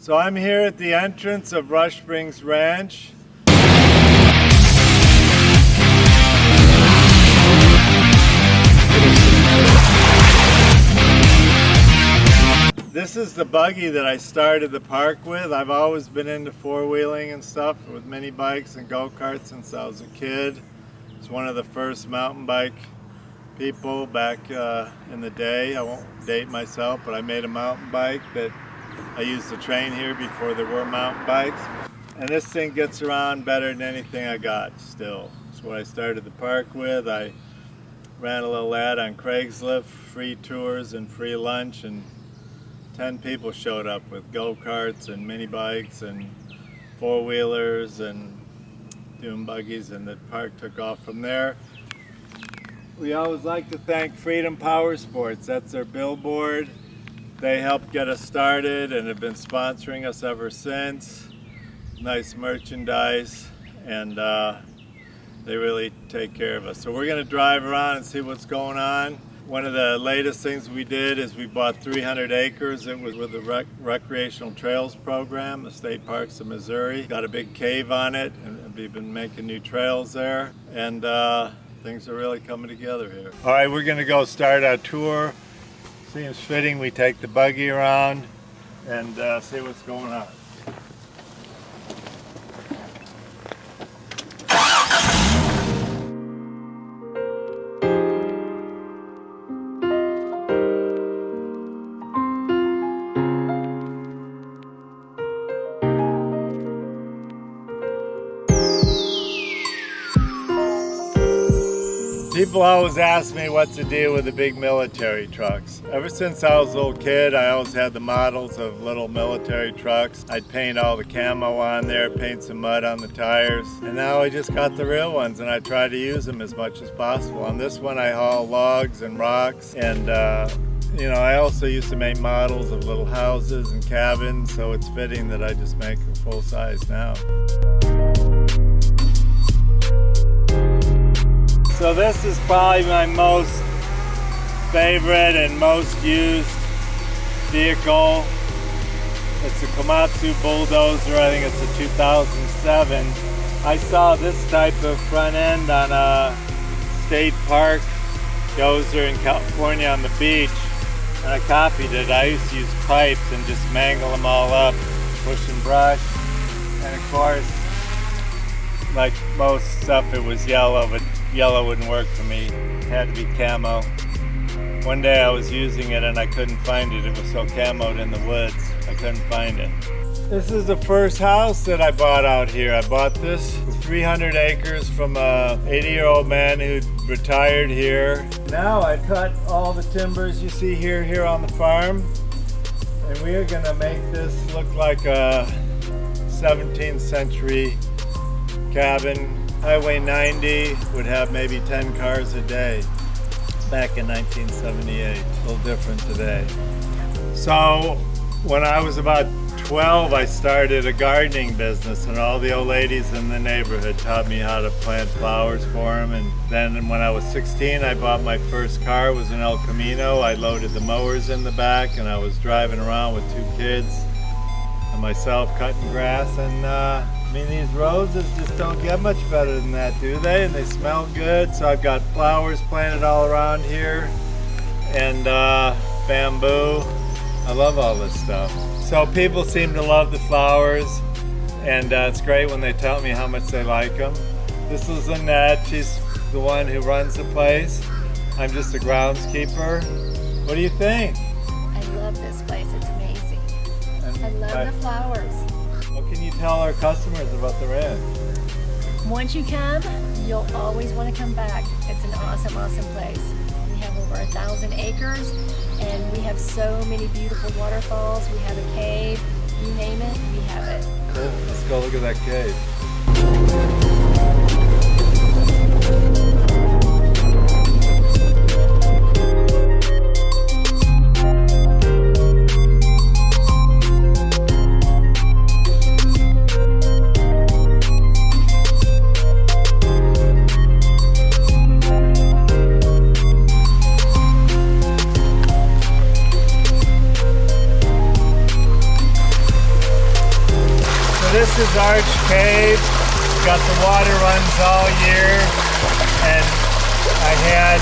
So I'm here at the entrance of Rush Springs Ranch. This is the buggy that I started the park with. I've always been into four-wheeling and stuff with mini bikes and go-karts since I was a kid. It's one of the first mountain bike people back in the day. I won't date myself, but I made a mountain bike that I used to train here before there were mountain bikes. And this thing gets around better than anything I got still. It's what I started the park with. I ran a little ad on Craigslist, free tours and free lunch, and 10 people showed up with go-karts and mini bikes and four-wheelers and dune buggies, and the park took off from there. We always like to thank Freedom Power Sports. That's their billboard. They helped get us started and have been sponsoring us ever since. Nice merchandise, and they really take care of us. So we're going to drive around and see what's going on. One of the latest things we did is we bought 300 acres. It was with the Recreational Trails Program, the State Parks of Missouri. Got a big cave on it, and we've been making new trails there, and things are really coming together here. All right, we're gonna go start our tour. Seems fitting we take the buggy around and see what's going on. People always ask me what's the deal with the big military trucks. Ever since I was a little kid, I always had the models of little military trucks. I'd paint all the camo on there, paint some mud on the tires, and now I just got the real ones and I try to use them as much as possible. On this one I haul logs and rocks, and you know, I also used to make models of little houses and cabins, so it's fitting that I just make them full size now. So this is probably my most favorite and most used vehicle. It's a Komatsu bulldozer. I think it's a 2007. I saw this type of front end on a state park dozer in California on the beach, and I copied it. I used to use pipes and just mangle them all up, push and brush, and of course, like most stuff, it was yellow, but yellow wouldn't work for me. It had to be camo. One day I was using it and I couldn't find it. It was so camoed in the woods, I couldn't find it. This is the first house that I bought out here. I bought this 300 acres from a 80-year-old man who retired here. Now I cut all the timbers you see here on the farm, and we are gonna make this look like a 17th century cabin. Highway 90 would have maybe 10 cars a day back in 1978. A little different today. So when I was about 12, I started a gardening business, and all the old ladies in the neighborhood taught me how to plant flowers for them. And then when I was 16, I bought my first car. It was an El Camino. I loaded the mowers in the back, and I was driving around with 2 kids and myself cutting grass. And I mean, these roses just don't get much better than that, do they? And they smell good. So I've got flowers planted all around here, and bamboo. I love all this stuff. So people seem to love the flowers, and it's great when they tell me how much they like them. This is Annette. She's the one who runs the place. I'm just a groundskeeper. What do you think? I love this place. It's amazing. And I love the flowers. What can you tell our customers about the ranch? Once you come, you'll always want to come back. It's an awesome, awesome place. We have over 1,000 acres, and we have so many beautiful waterfalls. We have a cave. You name it, we have it. Cool. Let's go look at that cave. this is Arch Cave. It's got the water runs all year, and I had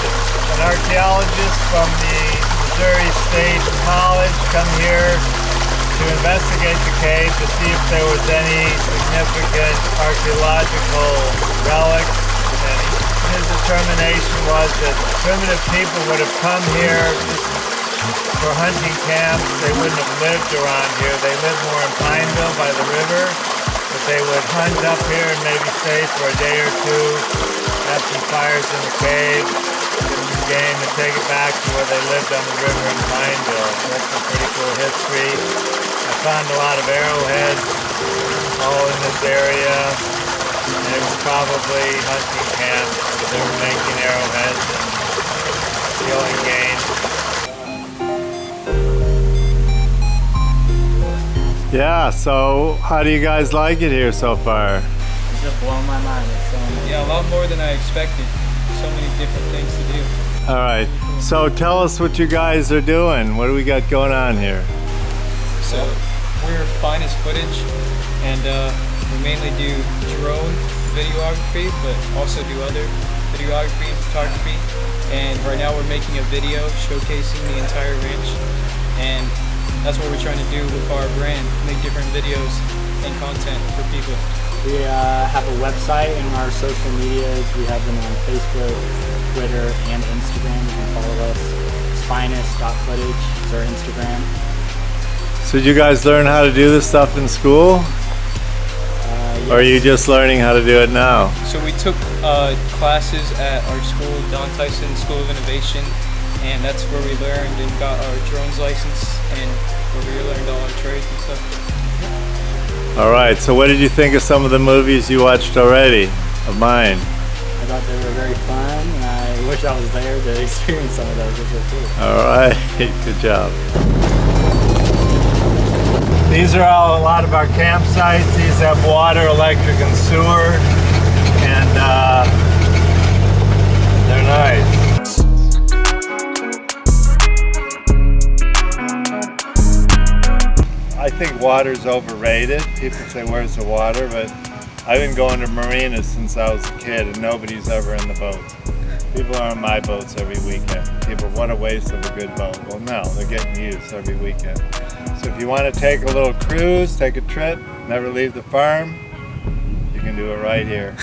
an archaeologist from the Missouri State College come here to investigate the cave to see if there was any significant archaeological relics. And his determination was that primitive people would have come here for hunting camps. They wouldn't have lived around here. They lived more in Pineville by the river, but they would hunt up here and maybe stay for a day or two, have some fires in the cave, get some game, and take it back to where they lived on the river in Pineville. So that's a pretty cool history. I found a lot of arrowheads all in this area, and it was probably hunting camps where they were making arrowheads and killing game. Yeah, so how do you guys like it here so far? It's just blowing my mind. Yeah, a lot more than I expected. So many different things to do. All right, so tell us what you guys are doing. What do we got going on here? So we're Finest Footage, and we mainly do drone videography, but also do other videography and photography. And right now we're making a video showcasing the entire ranch, and that's what we're trying to do with our brand, make different videos and content for people. We have a website and our social medias. We have them on Facebook, Twitter, and Instagram. You can follow us. It's finest.footage is our Instagram. So did you guys learn how to do this stuff in school? Yes. Or are you just learning how to do it now? So we took classes at our school, Don Tyson School of Innovation, and that's where we learned and got our drones license, and where we learned all our trades and stuff. All right, so what did you think of some of the movies you watched already of mine? I thought they were very fun, and I wish I was there to experience some of those. It was cool. All right, good job. These are a lot of our campsites. These have water, electric, and sewer, and they're nice. I think water's overrated. People say, where's the water? But I've been going to marinas since I was a kid, and nobody's ever in the boats. People are on my boats every weekend. People, what a waste of a good boat. Well, no, they're getting used every weekend. So if you want to take a little cruise, take a trip, never leave the farm, you can do it right here.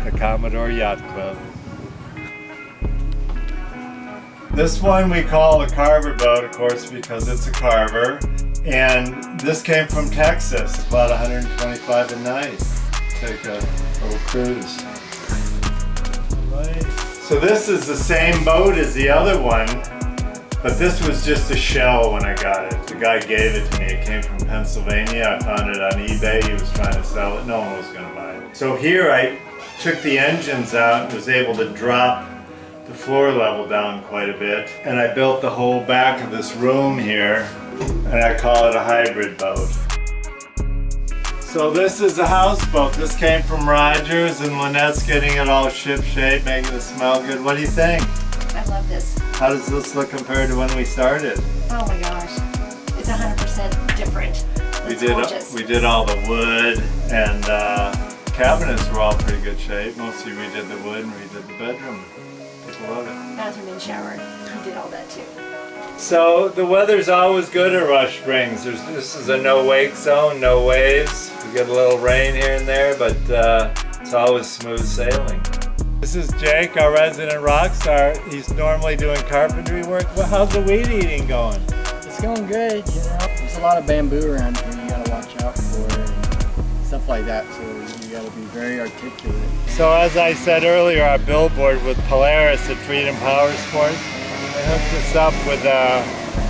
The Commodore Yacht Club. This one we call a carver boat, of course, because it's a carver. And this came from Texas, about $125 a night. Take a little cruise. Right. So this is the same boat as the other one, but this was just a shell when I got it. The guy gave it to me. It came from Pennsylvania. I found it on eBay. He was trying to sell it. No one was going to buy it. So here I took the engines out and was able to drop the floor level down quite a bit. And I built the whole back of this room here, and I call it a hybrid boat. So this is a houseboat. This came from Rogers, and Lynette's getting it all ship-shape, making it smell good. What do you think? I love this. How does this look compared to when we started? Oh my gosh, it's 100% different. It's gorgeous. We did all the wood, and cabinets were all pretty good shape. Mostly redid the wood and redid the bedroom. People love it. Bathroom and shower, we did all that too. So the weather's always good at Rush Springs. This is a no-wake zone, no waves. We get a little rain here and there, but it's always smooth sailing. This is Jake, our resident rock star. He's normally doing carpentry work. Well, how's the weed eating going? It's going good, you know. There's a lot of bamboo around here you gotta watch out for and stuff like that, so you gotta be very articulate. So as I said earlier, our billboard with Polaris at Freedom Power Sports, they hooked us up with a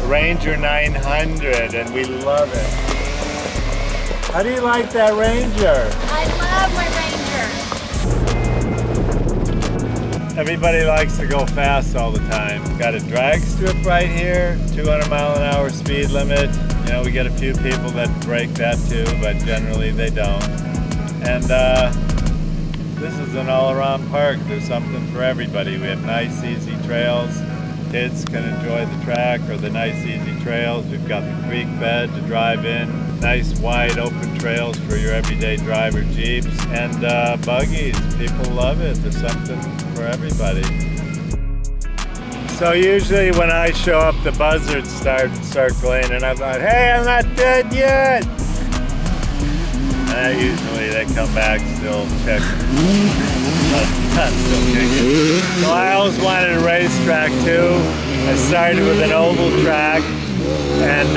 Ranger 900, and we love it. How do you like that Ranger? I love my Ranger. Everybody likes to go fast all the time. Got a drag strip right here, 200-mile-an-hour speed limit. You know, we get a few people that break that too, but generally they don't. And this is an all-around park. There's something for everybody. We have nice, easy trails. Kids can enjoy the track or the nice, easy trails. We've got the creek bed to drive in. nice wide open trails for your everyday driver Jeeps and buggies. People love it. There's something for everybody. So usually when I show up, the buzzards start circling, and I'm like, hey, I'm not dead yet. And usually they come back still checking. Still kicking. So I always wanted a racetrack too. I started with an oval track and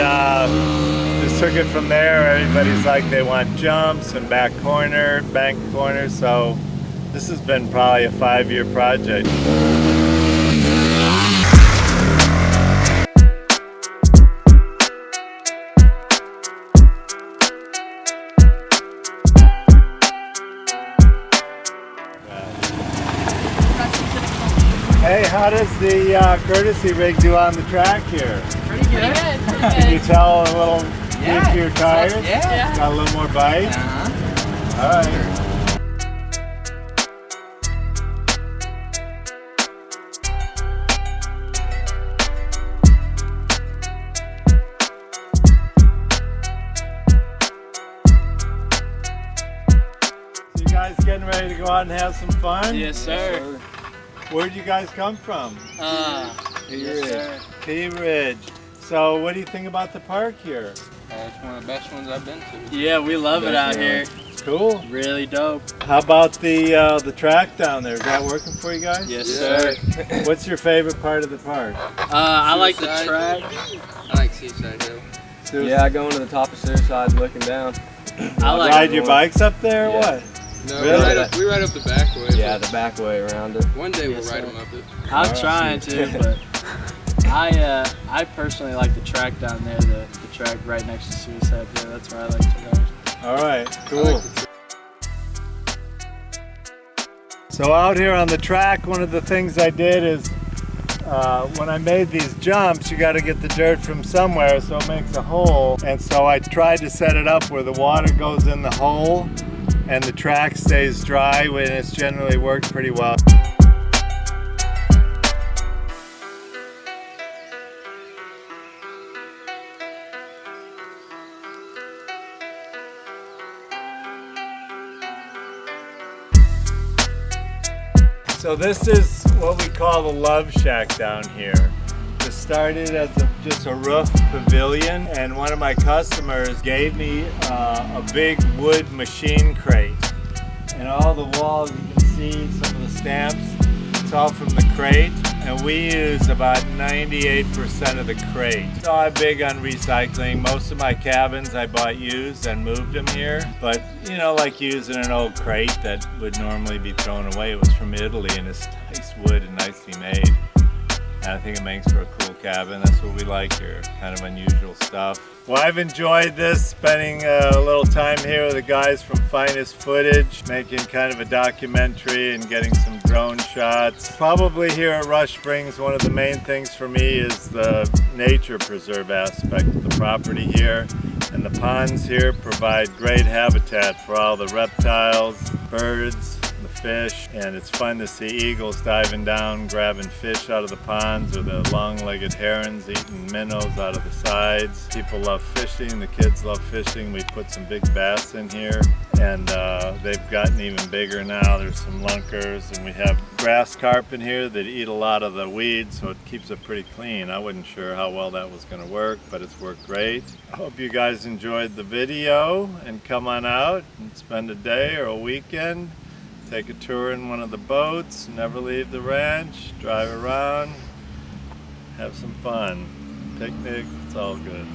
just took it from there. Everybody's like they want jumps and back corner, bank corner. So this has been probably a 5-year project. Hey, how does the courtesy rig do on the track here? Pretty good. Can you tell a little boost to your tires? Yeah. Got a little more bite? All right. So you guys getting ready to go out and have some fun? Yes, sir. Where'd you guys come from? Pea Ridge. So what do you think about the park here? It's one of the best ones I've been to. Yeah, we love it out here. Cool. Really dope. How about the track down there? Is that working for you guys? Yes, sir. What's your favorite part of the park? I like the track. I like Seaside Hill. Yeah, going to the top of Suicide and looking down. I like Ride your bikes up there or Yeah. what? No, Really? we ride up the back way. Yeah, the back way around it. One day Yes, we'll ride sir. them up it. I'm trying to, but I personally like the track down there, the track right next to Suicide Hill. That's where I like to ride. All right, cool. So out here on the track, one of the things I did is when I made these jumps, you got to get the dirt from somewhere, so it makes a hole. And so I tried to set it up where the water goes in the hole and the track stays dry, and it's generally worked pretty well. So this is what we call the Love Shack down here. It started as just a roof pavilion, and one of my customers gave me a big wood machine crate. And all the walls, you can see some of the stamps, it's all from the crate. And we use about 98% of the crate. So I'm big on recycling. Most of my cabins I bought used and moved them here. But, you know, like using an old crate that would normally be thrown away. It was from Italy and it's nice wood and nicely made. And I think it makes for a cool cabin. That's what we like here, kind of unusual stuff. Well, I've enjoyed this, spending a little time here with the guys from Finest Footage, making kind of a documentary and getting some drone shots. Probably here at Rush Springs, one of the main things for me is the nature preserve aspect of the property here. And the ponds here provide great habitat for all the reptiles, birds, the fish, and it's fun to see eagles diving down, grabbing fish out of the ponds, or the long-legged herons eating minnows out of the sides. People love fishing, the kids love fishing. We put some big bass in here, and they've gotten even bigger now. There's some lunkers, and we have grass carp in here that eat a lot of the weeds, so it keeps it pretty clean. I wasn't sure how well that was going to work, but it's worked great. I hope you guys enjoyed the video, and come on out and spend a day or a weekend. Take a tour in one of the boats, never leave the ranch, drive around, have some fun. Picnic, it's all good.